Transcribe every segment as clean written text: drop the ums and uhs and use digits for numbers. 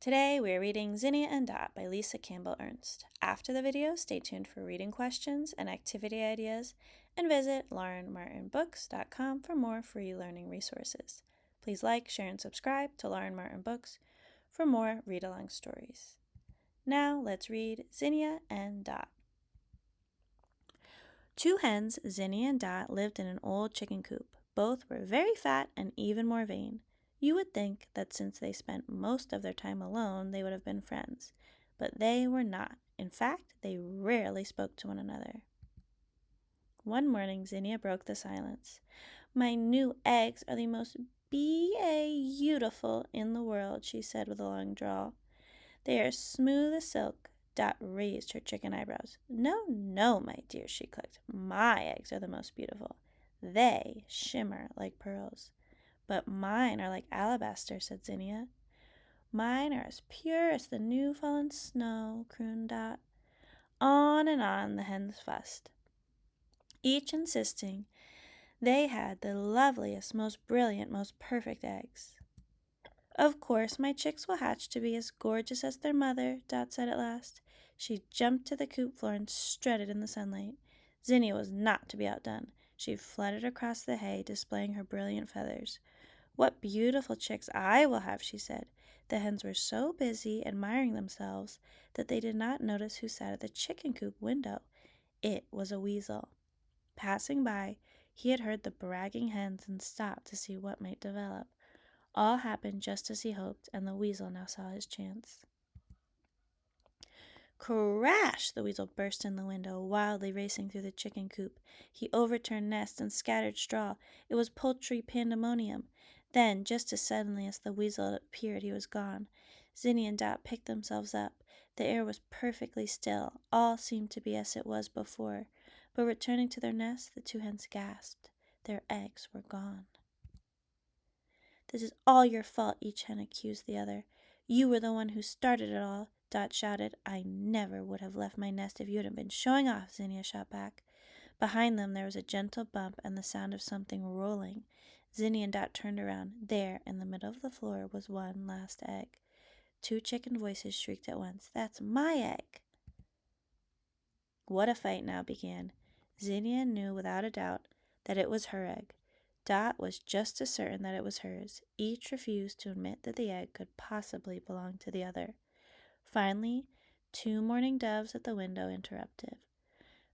Today we are reading Zinnia and Dot by Lisa Campbell Ernst. After the video, stay tuned for reading questions and activity ideas, and visit laurenmartinbooks.com for more free learning resources. Please like, share, and subscribe to Lauren Martin Books for more read-along stories. Now let's read Zinnia and Dot. Two hens, Zinnia and Dot, lived in an old chicken coop. Both were very fat and even more vain. You would think that since they spent most of their time alone, they would have been friends. But they were not. In fact, they rarely spoke to one another. One morning, Zinnia broke the silence. "My new eggs are the most beautiful in the world," she said with a long drawl. "They are smooth as silk." Dot raised her chicken eyebrows. "No, no, my dear," she clicked. "My eggs are the most beautiful. They shimmer like pearls." "But mine are like alabaster," said Zinnia. "Mine are as pure as the new-fallen snow," crooned Dot. On and on the hens fussed, each insisting they had the loveliest, most brilliant, most perfect eggs. "Of course my chicks will hatch to be as gorgeous as their mother," Dot said at last. She jumped to the coop floor and strutted in the sunlight. Zinnia was not to be outdone. She fluttered across the hay, displaying her brilliant feathers. "What beautiful chicks I will have," she said. The hens were so busy admiring themselves that they did not notice who sat at the chicken coop window. It was a weasel. Passing by, he had heard the bragging hens and stopped to see what might develop. All happened just as he hoped, and the weasel now saw his chance. Crash! The weasel burst in the window, wildly racing through the chicken coop. He overturned nests and scattered straw. It was poultry pandemonium. Then, just as suddenly as the weasel appeared, he was gone. Zinnia and Dot picked themselves up. The air was perfectly still. All seemed to be as it was before. But returning to their nest, the two hens gasped. Their eggs were gone. "This is all your fault," each hen accused the other. "You were the one who started it all," Dot shouted. "I never would have left my nest if you hadn't been showing off," Zinnia shot back. Behind them there was a gentle bump and the sound of something rolling. Zinnia and Dot turned around. There, in the middle of the floor, was one last egg. Two chicken voices shrieked at once, "That's my egg!" What a fight now began. Zinnia knew without a doubt that it was her egg. Dot was just as certain that it was hers. Each refused to admit that the egg could possibly belong to the other. Finally, two mourning doves at the window interrupted.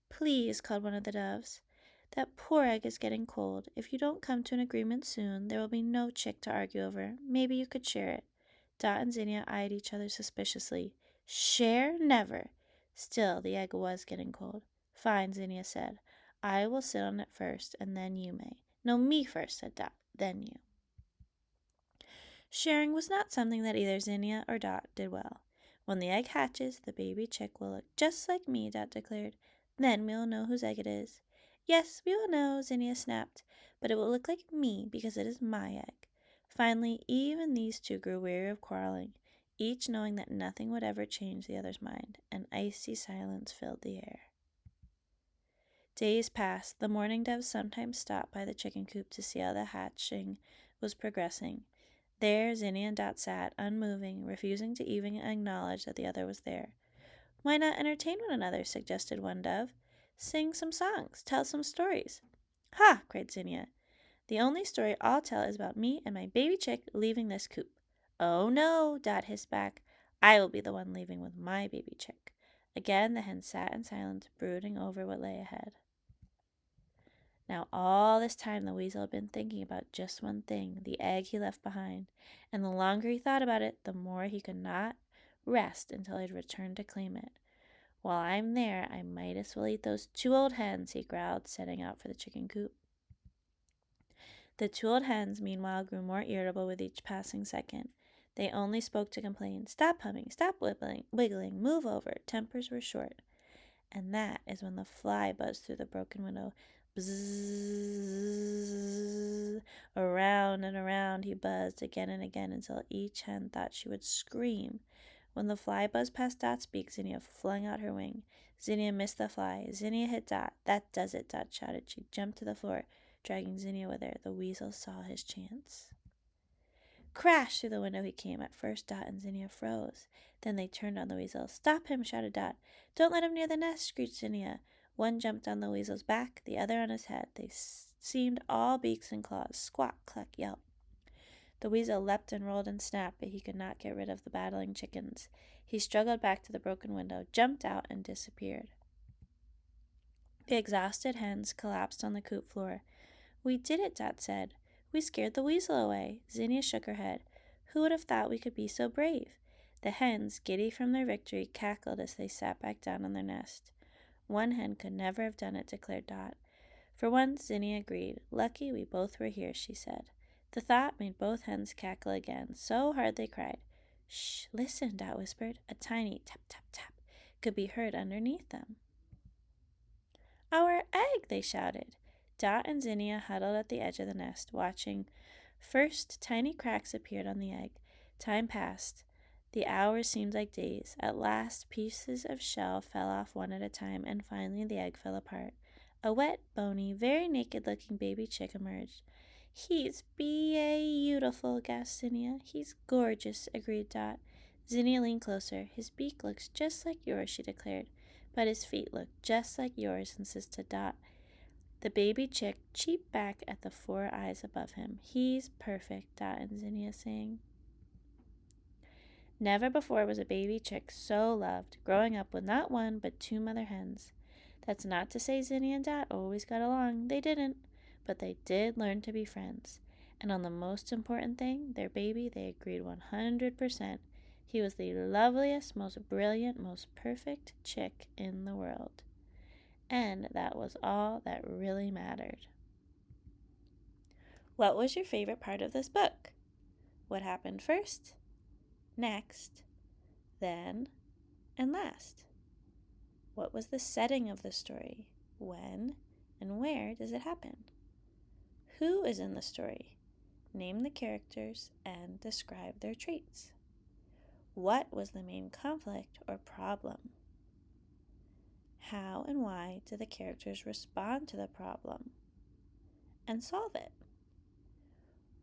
"Please," called one of the doves, "that poor egg is getting cold. If you don't come to an agreement soon, there will be no chick to argue over. Maybe you could share it." Dot and Zinnia eyed each other suspiciously. "Share? Never!" Still, the egg was getting cold. "Fine," Zinnia said. "I will sit on it first, and then you may." "No, me first," said Dot. "Then you." Sharing was not something that either Zinnia or Dot did well. "When the egg hatches, the baby chick will look just like me," Dot declared. "Then we will know whose egg it is." "Yes, we will know," Zinnia snapped, "but it will look like me because it is my egg." Finally, even these two grew weary of quarreling, each knowing that nothing would ever change the other's mind. An icy silence filled the air. Days passed. The mourning doves sometimes stopped by the chicken coop to see how the hatching was progressing. There Zinnia and Dot sat, unmoving, refusing to even acknowledge that the other was there. "Why not entertain one another?" suggested one dove. "Sing some songs, tell some stories." "Ha!" cried Zinnia. "The only story I'll tell is about me and my baby chick leaving this coop." "Oh no," Dot hissed back. "I will be the one leaving with my baby chick." Again the hens sat in silence, brooding over what lay ahead. Now all this time the weasel had been thinking about just one thing, the egg he left behind, and the longer he thought about it, the more he could not rest until he had returned to claim it. "While I'm there, I might as well eat those two old hens," he growled, setting out for the chicken coop. The two old hens, meanwhile, grew more irritable with each passing second. They only spoke to complain. "Stop humming, stop wiggling, move over." Tempers were short. And that is when the fly buzzed through the broken window. Bzzz. Around and around he buzzed again and again until each hen thought she would scream. When the fly buzzed past Dot's beak, Zinnia flung out her wing. Zinnia missed the fly. Zinnia hit Dot. "That does it," Dot shouted. She jumped to the floor, dragging Zinnia with her. The weasel saw his chance. Crash through the window he came. At first Dot and Zinnia froze. Then they turned on the weasel. Stop him, shouted Dot. Don't let him near the nest, screeched Zinnia. One jumped on the weasel's back, the other on his head. They seemed all beaks and claws. Squawk, cluck, yelp. The weasel leapt and rolled and snapped, but he could not get rid of the battling chickens. He struggled back to the broken window, jumped out, and disappeared. The exhausted hens collapsed on the coop floor. We did it, Dot said. We scared the weasel away. Zinnia shook her head. Who would have thought we could be so brave? The hens, giddy from their victory, cackled as they sat back down on their nest. One hen could never have done it, declared Dot. For once, Zinnia agreed. Lucky we both were here, she said. The thought made both hens cackle again, so hard they cried. Shh, listen, Dot whispered. A tiny tap, tap, tap could be heard underneath them. Our egg, they shouted. Dot and Zinnia huddled at the edge of the nest, watching. First, tiny cracks appeared on the egg. Time passed. The hours seemed like days. At last, pieces of shell fell off one at a time, and finally the egg fell apart. A wet, bony, very naked-looking baby chick emerged. He's beautiful, gasped Zinnia. He's gorgeous, agreed Dot. Zinnia leaned closer. His beak looks just like yours, she declared. But his feet look just like yours, insisted Dot. The baby chick cheeped back at the 4 eyes above him. He's perfect, Dot and Zinnia sang. Never before was a baby chick so loved, growing up with not one but 2 mother hens. That's not to say Zinnia and Dot always got along. They didn't. But they did learn to be friends. And on the most important thing, their baby, they agreed 100%. He was the loveliest, most brilliant, most perfect chick in the world. And that was all that really mattered. What was your favorite part of this book? What happened first, next, then, and last? What was the setting of the story? When and where does it happen? Who is in the story? Name the characters and describe their traits. What was the main conflict or problem? How and why do the characters respond to the problem and solve it?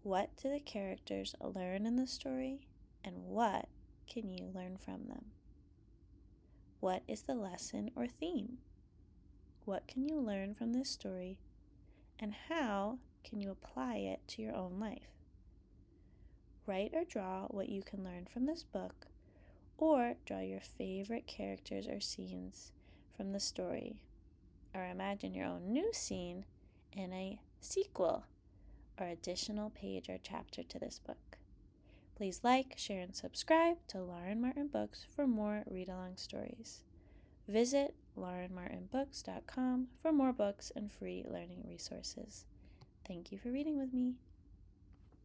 What do the characters learn in the story, and what can you learn from them? What is the lesson or theme? What can you learn from this story, and how can you apply it to your own life? Write or draw what you can learn from this book, or draw your favorite characters or scenes from the story, or imagine your own new scene in a sequel or additional page or chapter to this book. Please like, share, and subscribe to Lauren Martin Books for more read-along stories. Visit laurenmartinbooks.com for more books and free learning resources. Thank you for reading with me.